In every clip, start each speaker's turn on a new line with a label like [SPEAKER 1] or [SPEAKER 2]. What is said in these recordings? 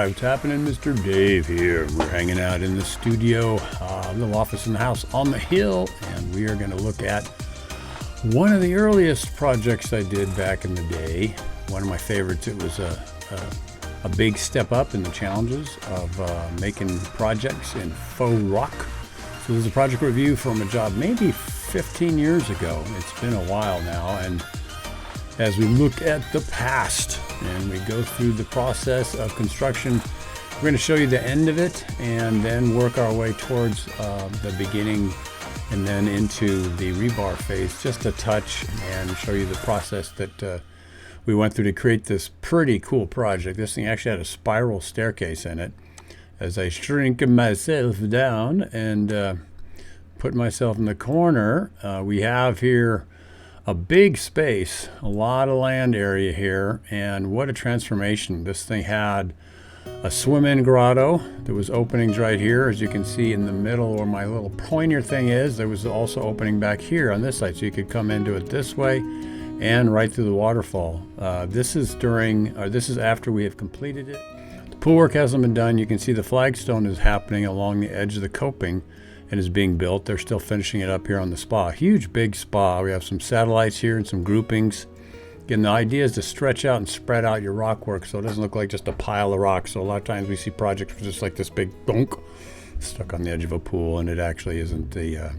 [SPEAKER 1] Hi, what's happening? Mr. Dave here. We're hanging out in the studio, little office in the house on the hill, and we are going to look at one of the earliest projects I did back in the day. One of my favorites. It was a big step up in the challenges of making projects in faux rock. So this is a project review from a job maybe 15 years ago. It's been a while now, and as we look at the past and we go through the process of construction, we're going to show you the end of it and then work our way towards the beginning and then into the rebar phase, just a touch, and show you the process that we went through to create this pretty cool project. This thing actually had a spiral staircase in it. As I shrink myself down and put myself in the corner, we have here a big space, a lot of land area here, and what a transformation. This thing had a swim-in grotto. There was openings right here, as you can see in the middle where my little pointer thing is. There was also opening back here on this side, so you could come into it this way and right through the waterfall. This is after we have completed it. The pool work hasn't been done. You can see the flagstone is happening along the edge of the coping and is being built. They're still finishing it up here on the spa. Huge, big spa. We have some satellites here and some groupings. Again, the idea is to stretch out and spread out your rock work so it doesn't look like just a pile of rocks. So a lot of times we see projects with just like this big dunk stuck on the edge of a pool, and it actually isn't the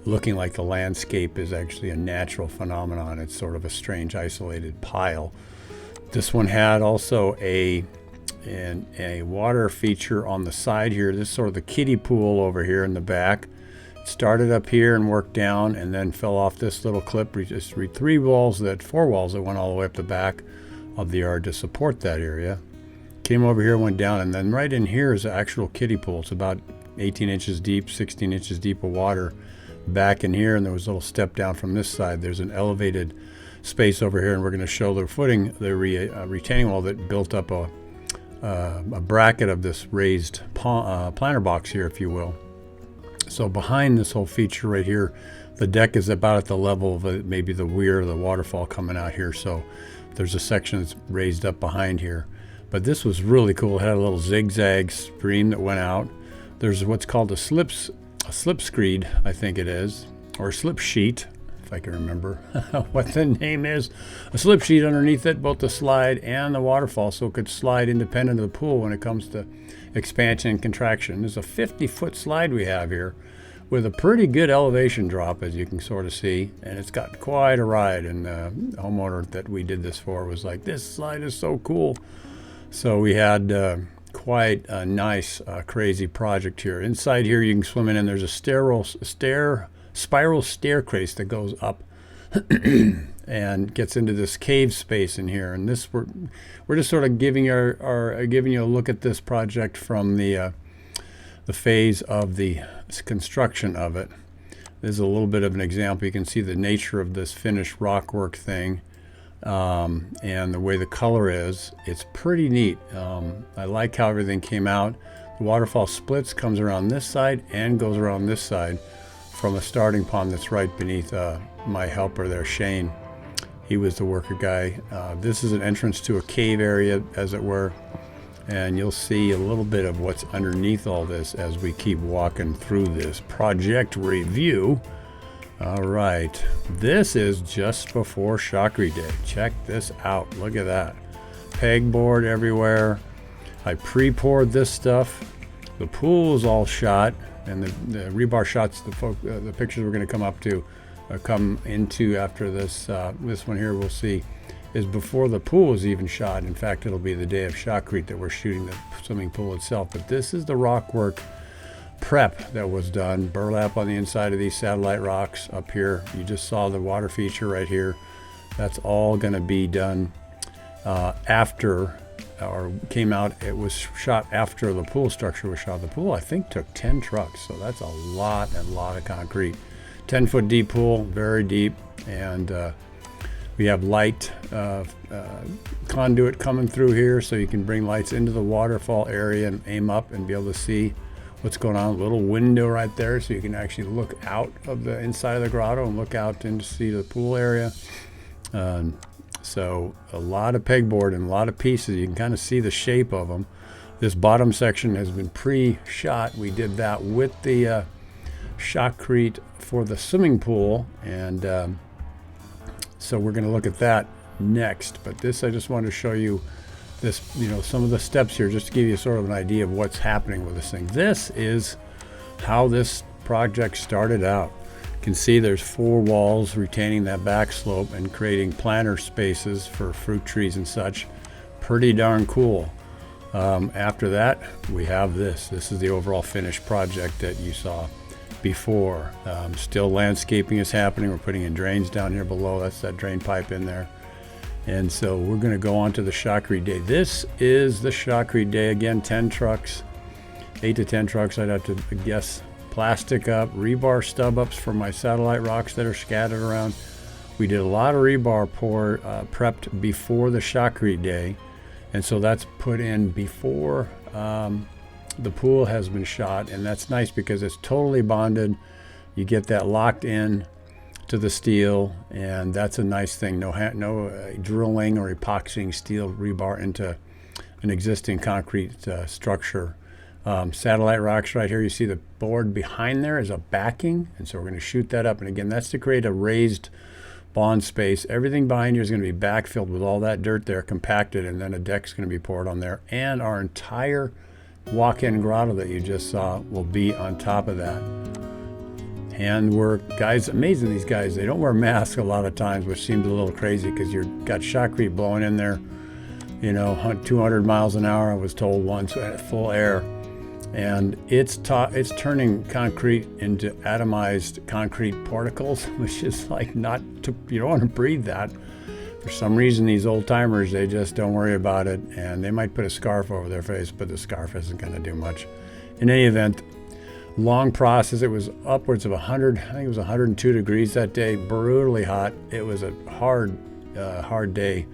[SPEAKER 1] looking like the landscape is actually a natural phenomenon. It's sort of a strange isolated pile. This one had also a water feature on the side here. This is sort of the kiddie pool over here in the back. It started up here and worked down and then fell off this little clip. Just four walls that went all the way up the back of the yard to support that area. Came over here, went down, and then right in here is the actual kiddie pool. It's about 18 inches deep, 16 inches deep of water back in here, and there was a little step down from this side. There's an elevated space over here, and we're going to show the footing, the retaining wall that built up a bracket of this raised planter box here, if you will. So behind this whole feature right here, the deck is about at the level of maybe the weir of the waterfall coming out here. So there's a section that's raised up behind here. But this was really cool. It had a little zigzag stream that went out. There's what's called a slip screed, I think it is, or slip sheet, if I can remember what the name is. A slip sheet underneath it, both the slide and the waterfall, so it could slide independent of the pool when it comes to expansion and contraction. There's a 50-foot slide we have here with a pretty good elevation drop, as you can sort of see, and it's got quite a ride, and the homeowner that we did this for was like, this slide is so cool. So we had quite a nice crazy project here. Inside here you can swim in, and there's a spiral staircase that goes up and gets into this cave space in here. And this we're just sort of giving you a look at this project from the phase of the construction of it. This is a little bit of an example. You can see the nature of this finished rock work thing, and the way the color is. It's pretty neat. I like how everything came out. The waterfall splits, comes around this side and goes around this side from a starting pond that's right beneath my helper there, Shane. He was the worker guy. This is an entrance to a cave area, as it were, and you'll see a little bit of what's underneath all this as we keep walking through this project review. All right, this is just before Shotcrete day. Check this out. Look at that. Pegboard everywhere. I pre-poured this stuff. The pool is all shot, and the rebar shots, the pictures we're going to come into after this this one here we'll see is before the pool is even shot. In fact, it'll be the day of Shotcrete that we're shooting the swimming pool itself. But this is the rock work prep that was done. Burlap on the inside of these satellite rocks up here. You just saw the water feature right here. That's all going to be done after, or came out. It was shot after the pool structure was shot. The pool, I think, took 10 trucks, so that's a lot of concrete. 10-foot deep pool, very deep, and we have light conduit coming through here, so you can bring lights into the waterfall area and aim up and be able to see what's going on. A little window right there, so you can actually look out of the inside of the grotto and look out and see the pool area. So a lot of pegboard and a lot of pieces. You can kind of see the shape of them. This bottom section has been pre-shot. We did that with the Shotcrete for the swimming pool, and so we're going to look at that next. But this, I just wanted to show you this, some of the steps here, just to give you sort of an idea of what's happening with this thing. This is how this project started out. You can see there's 4 walls retaining that back slope and creating planter spaces for fruit trees and such. Pretty darn cool. After that, we have this. This is the overall finished project that you saw before. Still landscaping is happening. We're putting in drains down here below. That's that drain pipe in there. And so we're going to go on to the Shotcrete day. This is the Shotcrete day. Again, 10 trucks, 8 to 10 trucks, I'd have to guess. Plastic up, rebar stub ups for my satellite rocks that are scattered around. We did a lot of rebar prepped before the Shotcrete day. And so that's put in before the pool has been shot. And that's nice because it's totally bonded. You get that locked in to the steel, and that's a nice thing. No drilling or epoxying steel rebar into an existing concrete structure. Satellite rocks right here. You see the board behind there is a backing, and so we're going to shoot that up. And again, that's to create a raised bond space. Everything behind you is going to be backfilled with all that dirt there, compacted, and then a deck's going to be poured on there. And our entire walk-in grotto that you just saw will be on top of that. Handwork, guys, amazing, these guys. They don't wear masks a lot of times, which seems a little crazy because you've got Shotcrete blowing in there, 200 miles an hour, I was told once, at full air. And it's turning concrete into atomized concrete particles, which is like you don't want to breathe that. For some reason, these old timers, they just don't worry about it, and they might put a scarf over their face, but the scarf isn't going to do much. In any event, long process. It was upwards of 100, I think it was 102 degrees that day, brutally hot. It was a hard day,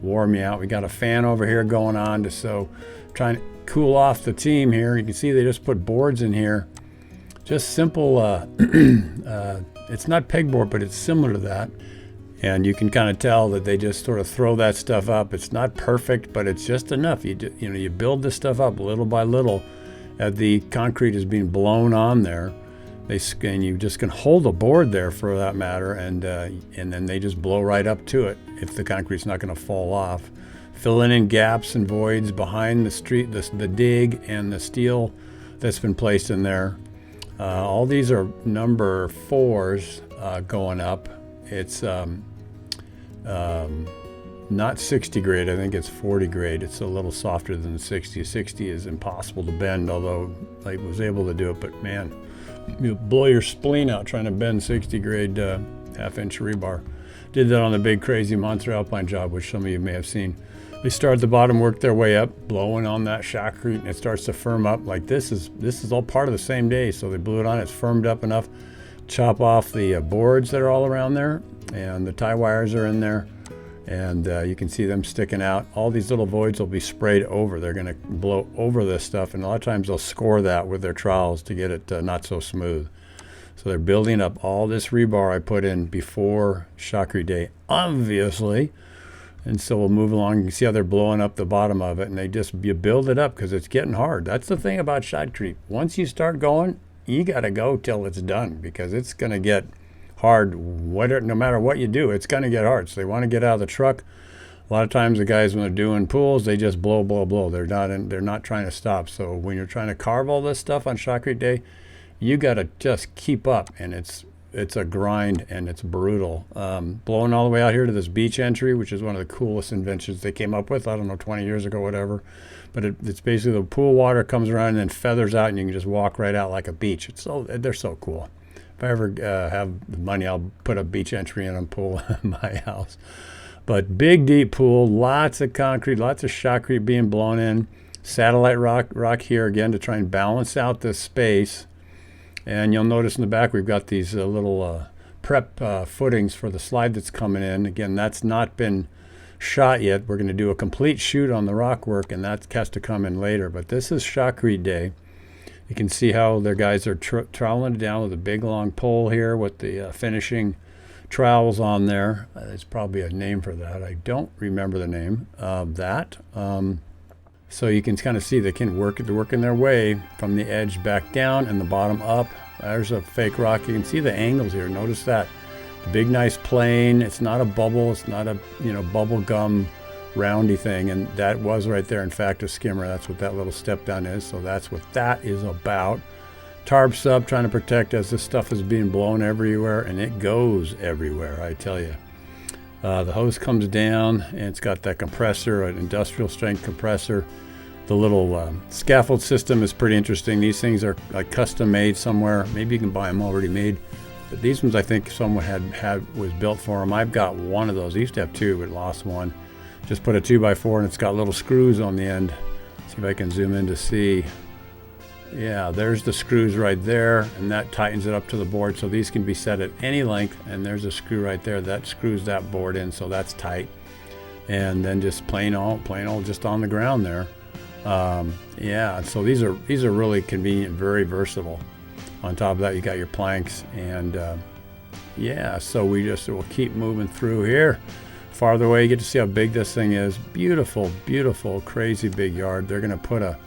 [SPEAKER 1] wore me out. We got a fan over here going on trying to cool off the team here. You can see they just put boards in here, just simple. It's not pegboard, but it's similar to that. And you can kind of tell that they just sort of throw that stuff up. It's not perfect, but it's just enough. You build this stuff up little by little. The concrete is being blown on there. And you just can hold a board there for that matter, and then they just blow right up to it if the concrete's not going to fall off. Filling in gaps and voids behind the street, the dig and the steel that's been placed in there. All these are number 4s going up. It's not 60 grade, I think it's 40 grade. It's a little softer than 60. 60 is impossible to bend, although I was able to do it, but man, you blow your spleen out trying to bend 60 grade half-inch rebar. Did that on the big crazy Monster Alpine job, which some of you may have seen. They start at the bottom, work their way up, blowing on that Shotcrete, and it starts to firm up. Like this is all part of the same day, so they blew it on, it's firmed up enough. Chop off the boards that are all around there, and the tie wires are in there. And you can see them sticking out. All these little voids will be sprayed over. They're going to blow over this stuff, and a lot of times they'll score that with their trowels to get it not so smooth. So they're building up all this rebar I put in before Shotcrete day, obviously. And so we'll move along. You can see how they're blowing up the bottom of it, and you build it up because it's getting hard. That's the thing about Shotcrete. Once you start going, you got to go till it's done because it's going to get hard. No matter what you do, it's going to get hard. So they want to get out of the truck. A lot of times the guys, when they're doing pools, they just blow. They're not trying to stop. So when you're trying to carve all this stuff on Shotcrete day, you got to just keep up, and it's a grind, and it's brutal. Blowing all the way out here to this beach entry, which is one of the coolest inventions they came up with, I don't know, 20 years ago, whatever. But it's basically the pool water comes around and then feathers out, and you can just walk right out like a beach. They're so cool. If I ever have the money, I'll put a beach entry in a pool in my house. But big, deep pool, lots of concrete, lots of Shotcrete being blown in. Satellite rock here again to try and balance out this space. And you'll notice in the back we've got these little prep footings for the slide that's coming in. Again, that's not been shot yet. We're going to do a complete shoot on the rock work, and that has to come in later. But this is Shotcrete day. You can see how their guys are troweling it down with a big long pole here with the finishing trowels on there. There's probably a name for that. I don't remember the name of that. So you can kind of see they're working their way from the edge back down and the bottom up. There's a fake rock. You can see the angles here. Notice that. The big nice plane. It's not a bubble. It's not a bubble gum roundy thing. And that was right there, in fact, a skimmer. That's what that little step down is. So that's what that is about. Tarps up, trying to protect as this stuff is being blown everywhere, and it goes everywhere, I tell you. The hose comes down, and it's got that compressor, an industrial strength compressor. The little scaffold system is pretty interesting. These things are like custom made somewhere. Maybe you can buy them already made. But these ones, I think someone was built for them. I've got one of those. I used to have two, but lost one. Just put a 2x4, and it's got little screws on the end. See if I can zoom in to see. Yeah, there's the screws right there, and that tightens it up to the board, so these can be set at any length. And there's a screw right there that screws that board in, so that's tight. And then just plain old just on the ground there. Yeah, so these are really convenient, very versatile. On top of that, you got your planks, and yeah, so we'll keep moving through here. Farther away, you get to see how big this thing is. Beautiful, beautiful, crazy big yard. They're gonna put a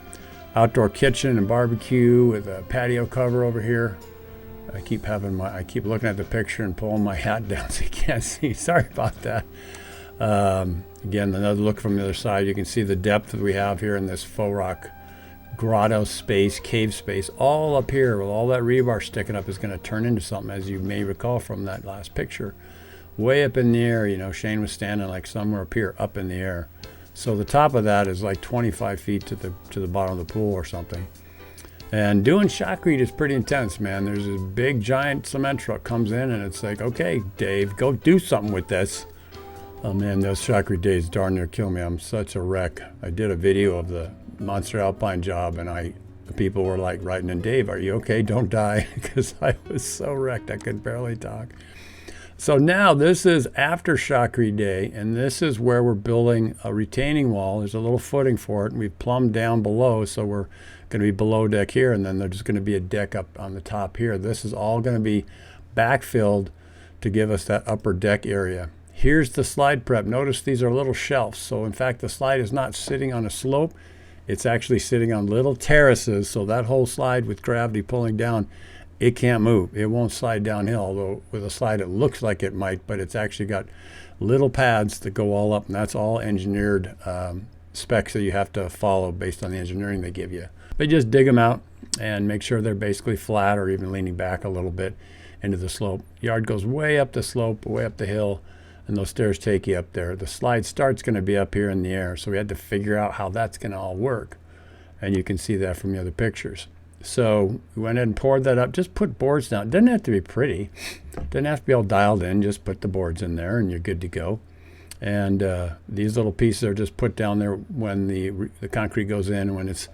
[SPEAKER 1] outdoor kitchen and barbecue with a patio cover over here. I keep looking at the picture and pulling my hat down so you can't see. Sorry about that. Again, another look from the other side. You can see the depth that we have here in this faux rock grotto space, cave space. All up here with all that rebar sticking up is going to turn into something, as you may recall from that last picture. Way up in the air, Shane was standing like somewhere up here, up in the air. So the top of that is like 25 feet to the bottom of the pool or something. And doing shotcrete is pretty intense, man. There's this big giant cement truck comes in, and it's like, okay, Dave, go do something with this. Oh man, those shotcrete days darn near kill me. I'm such a wreck. I did a video of the Monster Alpine job, and the people were like writing in, Dave, are you okay? Don't die, because I was so wrecked I could barely talk. So now this is after shotcrete day, and this is where we're building a retaining wall. There's a little footing for it, and we've plumbed down below, so we're going to be below deck here, and then there's going to be a deck up on the top here. This is all going to be backfilled to give us that upper deck area. Here's the slide prep. Notice these are little shelves. So in fact, the slide is not sitting on a slope. It's actually sitting on little terraces. So that whole slide with gravity pulling down, it can't move. It won't slide downhill, although with a slide it looks like it might, but it's actually got little pads that go all up, and that's all engineered specs that you have to follow based on the engineering they give you. But just dig them out and make sure they're basically flat or even leaning back a little bit into the slope. Yard goes way up the slope, way up the hill, and those stairs take you up there. The slide start's going to be up here in the air, so we had to figure out how that's going to all work. And you can see that from the other pictures. So we went ahead and poured that up. Just put boards down. It doesn't have to be pretty. It doesn't have to be all dialed in. Just put the boards in there and you're good to go. And these little pieces are just put down there when the concrete goes in. When it's,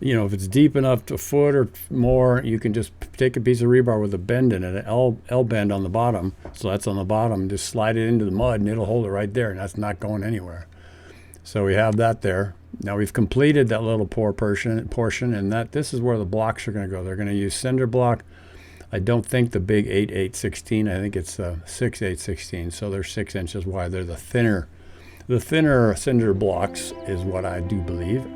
[SPEAKER 1] if it's deep enough to a foot or more, you can just take a piece of rebar with a bend in it, an L bend on the bottom. So that's on the bottom. Just slide it into the mud and it'll hold it right there, and that's not going anywhere. So we have that there. Now we've completed that little portion, and this is where the blocks are going to go. They're going to use cinder block. I don't think the big 8/8/16. I think it's 6/8/16. So they're 6 inches wide. They're the thinner cinder blocks is what I do believe.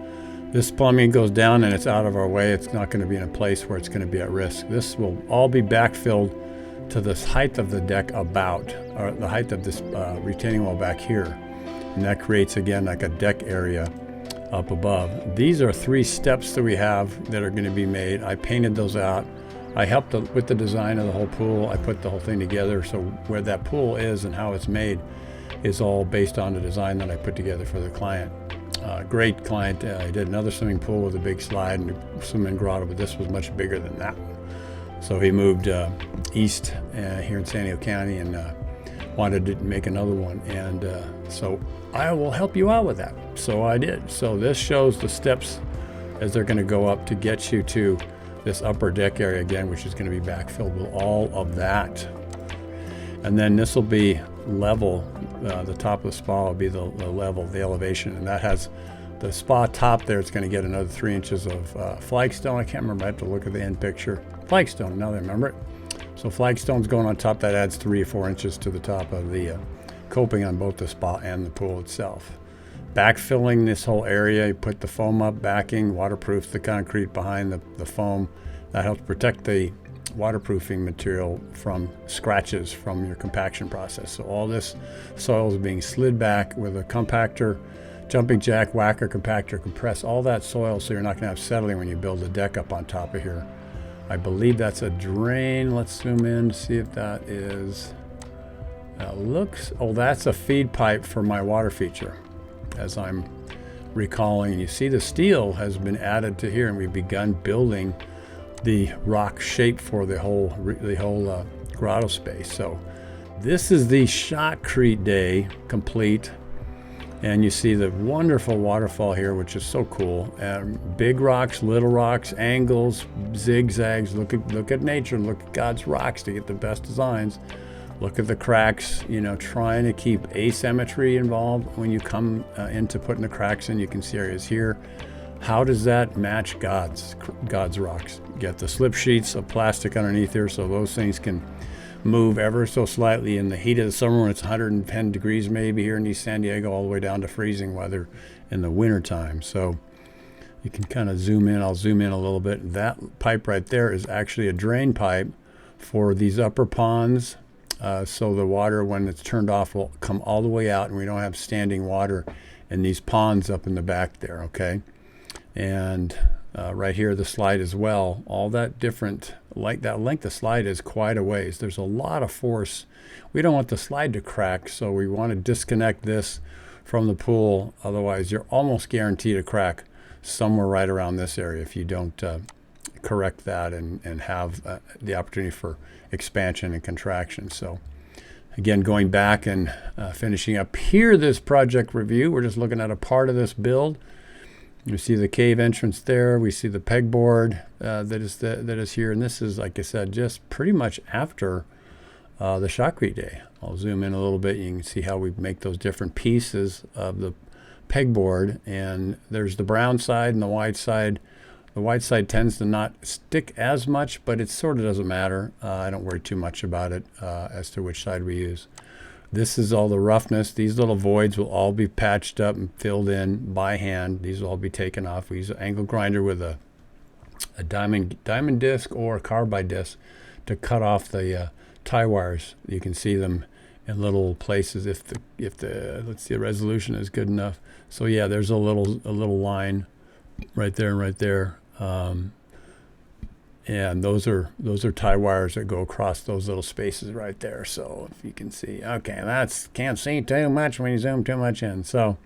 [SPEAKER 1] This plumbing goes down and it's out of our way. It's not going to be in a place where it's going to be at risk. This will all be backfilled to the height of the deck or the height of this retaining wall back here. And that creates, again, like a deck area up above. These are 3 steps that we have that are going to be made. I painted those out. I helped with the design of the whole pool. I put the whole thing together, so where that pool is and how it's made is all based on the design that I put together for the client. Great client. I did another swimming pool with a big slide and a swimming grotto, but this was much bigger than that one. So he moved east here in San Diego County and wanted to make another one, and so I will help you out with that. So I did. So this shows the steps as they're going to go up to get you to this upper deck area again, which is going to be backfilled with all of that. And then this will be level. The top of the spa will be the level, the elevation, and that has the spa top there. It's going to get another 3 inches of flagstone. I can't remember. I have to look at the end picture. Flagstone. Now I remember it. So flagstone's going on top. That adds 3 or 4 inches to the top of the coping on both the spa and the pool itself. backfilling this whole area. You put the foam up, backing, waterproofs the concrete behind the foam. That helps protect the waterproofing material from scratches from your compaction process. So all this soil is being slid back with a compactor, jumping jack, whacker, compactor, compress all that soil so you're not going to have settling when you build the deck up on top of here. I believe that's a drain. Let's zoom in to see if that is. Oh, that's a feed pipe for my water feature, as I'm recalling. You see the steel has been added to here, and we've begun building the rock shape for the whole grotto space. So this is the Shotcrete day complete, and you see the wonderful waterfall here, which is so cool. Big rocks, little rocks, angles, zigzags. Look at nature. Look at God's rocks to get the best designs. Look at the cracks, you know, trying to keep asymmetry involved when you come into putting the cracks in. You can see areas here. How does that match God's rocks? You got the slip sheets of plastic underneath here, so those things can move ever so slightly in the heat of the summer when it's 110 degrees maybe here in East San Diego, all the way down to freezing weather in the winter time. So you can kind of zoom in. I'll zoom in a little bit. That pipe right there is actually a drain pipe for these upper ponds. So the water, when it's turned off, will come all the way out, and we don't have standing water in these ponds up in the back there, okay? And right here, the slide as well, all that different, like that length of slide is quite a ways. There's a lot of force. We don't want the slide to crack, so we want to disconnect this from the pool. Otherwise, you're almost guaranteed a crack somewhere right around this area if you don't correct that and have the opportunity for expansion and contraction. So again, going back and finishing up here this project review, we're just looking at a part of this build. You see the cave entrance there. We see the pegboard that is here, and this is, like I said, just pretty much after the Shotcrete day. I'll zoom in a little bit. You can see how we make those different pieces of the pegboard, and there's the brown side and the white side. The white side tends to not stick as much, but it sort of doesn't matter. I don't worry too much about it as to which side we use. This is all the roughness. These little voids will all be patched up and filled in by hand. These will all be taken off. We use an angle grinder with a diamond disc or a carbide disc to cut off the tie wires. You can see them in little places if the let's see, the resolution is good enough. So yeah, there's a little line right there and right there. And those are tie wires that go across those little spaces right there. So if you can see, okay, that's can't see too much when you zoom too much in. So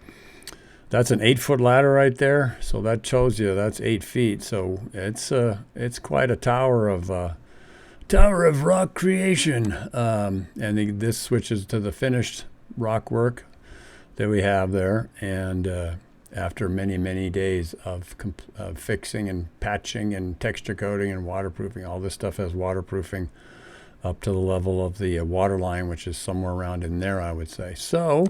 [SPEAKER 1] that's an 8-foot ladder right there. So that shows you that's 8 feet. So it's quite a tower of rock creation. And this switches to the finished rock work that we have there. And after many days of fixing and patching and texture coating and waterproofing. All this stuff has waterproofing up to the level of the water line, which is somewhere around in there, I would say. So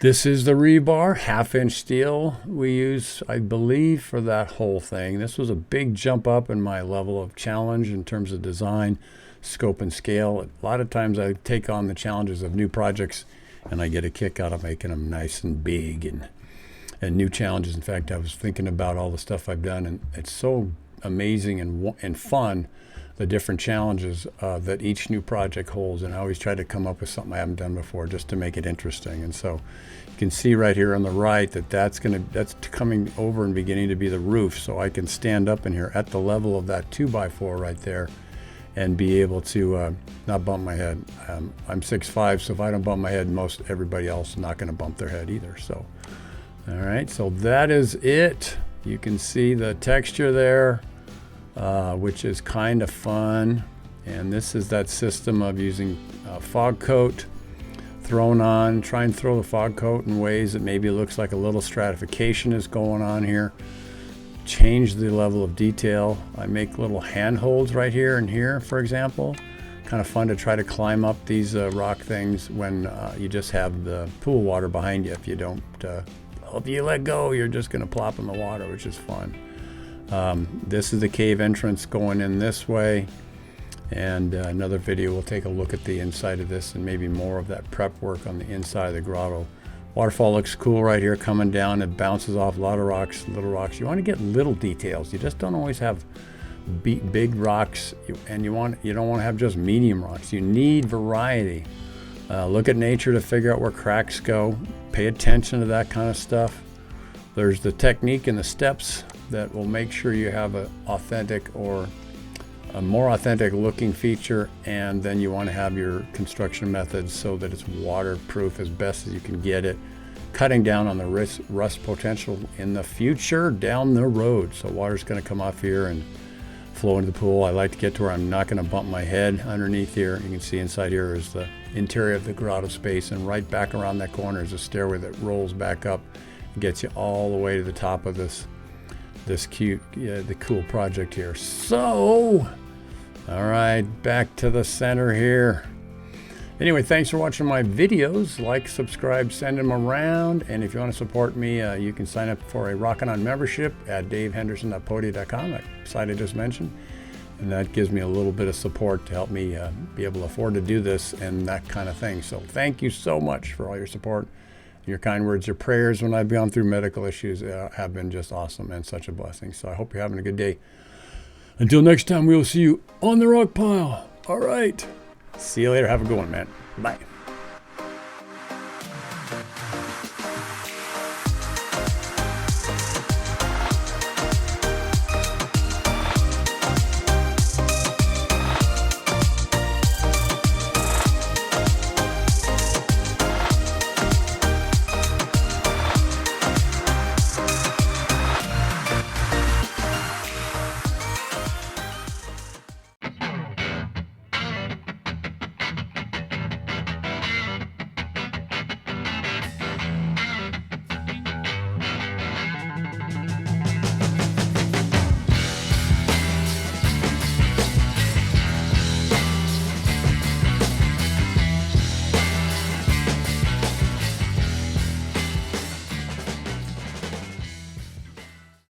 [SPEAKER 1] this is the rebar, 1/2-inch steel we use, I believe, for that whole thing. This was a big jump up in my level of challenge in terms of design, scope, and scale. A lot of times I take on the challenges of new projects, and I get a kick out of making them nice and big and new challenges. In fact, I was thinking about all the stuff I've done, and it's so amazing and fun, the different challenges that each new project holds. And I always try to come up with something I haven't done before just to make it interesting. And so you can see right here on the right that's coming over and beginning to be the roof. So I can stand up in here at the level of that 2x4 right there and be able to not bump my head. I'm 6'5", so if I don't bump my head, most everybody else is not going to bump their head either. So all right, so that is it. You can see the texture there, which is kind of fun. And this is that system of using fog coat thrown on. Try and throw the fog coat in ways that maybe looks like a little stratification is going on here. Change the level of detail. I make little handholds right here and here, for example. Kind of fun to try to climb up these rock things when you just have the pool water behind you. If you don't if you let go, you're just going to plop in the water, which is fun. This is the cave entrance going in this way. And another video, we'll take a look at the inside of this and maybe more of that prep work on the inside of the grotto Waterfall looks cool right here coming down. It bounces off a lot of rocks, little rocks. You want to get little details. You just don't always have big rocks, and you don't want to have just medium rocks. You need variety. Look at nature to figure out where cracks go. Pay attention to that kind of stuff. There's the technique and the steps that will make sure you have an authentic or a more authentic looking feature, and then you want to have your construction methods so that it's waterproof as best as you can get it, cutting down on the rust potential in the future down the road. So water's going to come off here and flow into the pool. I like to get to where I'm not going to bump my head underneath here. You can see inside here is the interior of the grotto space, and right back around that corner is a stairway that rolls back up and gets you all the way to the top of this the cool project here. So, all right, back to the center here. Anyway, thanks for watching my videos. Like, subscribe, send them around. And if you want to support me, you can sign up for a Rockin' On membership at davehenderson.podia.com, that site I just mentioned. And that gives me a little bit of support to help me be able to afford to do this and that kind of thing. So thank you so much for all your support. Your kind words, your prayers when I've gone through medical issues have been just awesome and such a blessing. So I hope you're having a good day. Until next time, we will see you on the rock pile. All right. See you later. Have a good one, man. Bye.